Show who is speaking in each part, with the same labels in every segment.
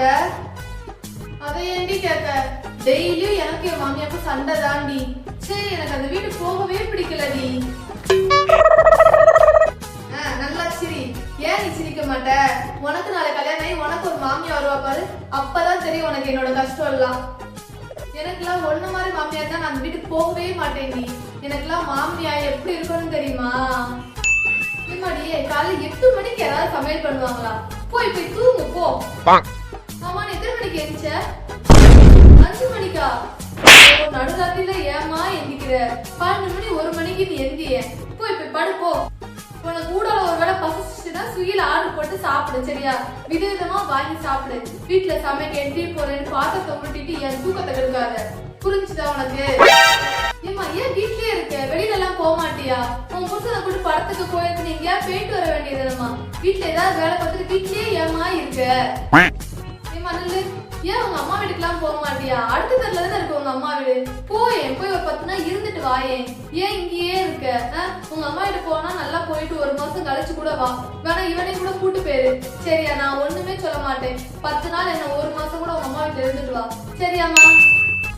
Speaker 1: மாட்ட? அதை ஏண்டி கேட்க? டெய்லியும் எனக்கு என் மாமியாருக்கும் சண்டை தாண்டி. சரி, எனக்கு அந்த வீட்டு போகவே பிடிக்கலடி. நல்லா சிரி. ஏன் நீ சிரிக்க மாட்ட? உனக்கு நாளை கல்யாணம் ஆகி உனக்கு ஒரு மாமியா வருவா பாரு, அப்பதான் தெரியும் உனக்கு என்னோட கஷ்டம் எல்லாம். எனக்குலாம் ஒண்ணு மாதிரி மாமியார் தான், நான் அந்த வீட்டுக்கு போகவே மாட்டேன்டி. எனக்குலாம் மாமியா எப்படி இருக்கணும்னு தெரியுமா? இம்மாடியே காலையில 8 மணிக்கு யாராவது சமையல் பண்ணுவாங்களா? போய் தூங்கு போ. ஆமா, நீ எத்தனை மணிக்கு எந்திரிச்ச? 5 மணிக்கா? நடுராத்திரில ஏமா எந்திக்கிற? 12 மணி 1 மணிக்கு நீ எந்திய. போய் படு போ. உனக்கு கூட ஒரு வேளை பசிச்சுன்னா ஸ்விக்கில ஆர்டர் போட்டு சாப்பிடு, சரியா? விதவிதமா வாங்கி சாப்பிடு. வீட்டுல சமைக்க எட்டி போறேன்னு பாத்திரத்தை உருட்டிட்டு என் தூக்கத்தை கெடுக்காத. புரிஞ்சுதா உனக்கு? ஏமா ஏன் வீட்லயே இருக்க? வெளியில எல்லாம் போக மாட்டியா? உன் புருஷனை கூட படத்துக்கு போயிருக்கு, நீ எங்கேயா போயிட்டு வர வேண்டியதுமா? வீட்டுல ஏதாவது வேலை பார்த்துட்டு வீட்லயே ஏமா இருக்க? ஏமா நல்லு, ஏன் உங்க அம்மா வீட்டுக்கு போக மாட்டியா? அடுத்த தெருல தானே இருக்கு உங்க அம்மா வீடு. போய் ஒரு 10 நாள் இருந்துட்டு வாயேன். ஏன் இங்கேயே இருக்க? உங்க அம்மா வீட்டு போனா நல்லா போயிட்டு 1 மாசம் கழிச்சு கூட வா. வேணா இவனே கூட கூட்டு போயிரு, சரியா? நான் ஒண்ணுமே சொல்ல மாட்டேன். 10 நாள் என்ன 1 மாசம் கூட உங்க அம்மா வீட்டுல இருந்துட்டு வா, சரியாமா?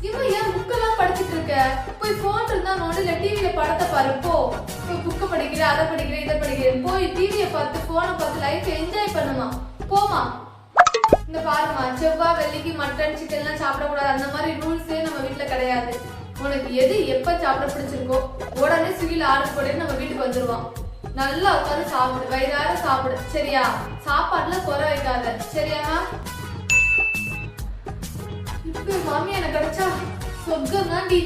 Speaker 1: இவன் ஏன் புக்கெல்லாம் படிச்சுட்டு இருக்க? போய் போன் இருந்தா நோண்டு, இல்ல டிவில படத்தை பாரு. போய் புக்க படிக்கிற, அதை படிக்கிற, இதை படிக்கிறேன். போய் டிவியை பார்த்து போனை பார்த்து லைஃப் என்ஜாய் பண்ணுமா. போமா. இந்த பாருமா, செவ்வாய் வெள்ளிக்கு மட்டன் சிக்கன் எல்லாம் சாப்பிடக்கூடாது, அந்த மாதிரி ரூல்ஸே நம்ம வீட்டுல கிடையாது. உனக்கு எது எப்ப சாப்பிட பிடிச்சிருக்கோ உடனே ஸ்விக்கில ஆர்டர் போட்டு நம்ம வீட்டுக்கு வந்துருவான். நல்லா உட்காந்து சாப்பிடு, வயிறார சாப்பிடு, சரியா? சாப்பாடுல குறை வைக்காத, சரியாமா? இப்ப மாமி எனக்கு கிடைச்சா சொர்க்கம் தாண்டி.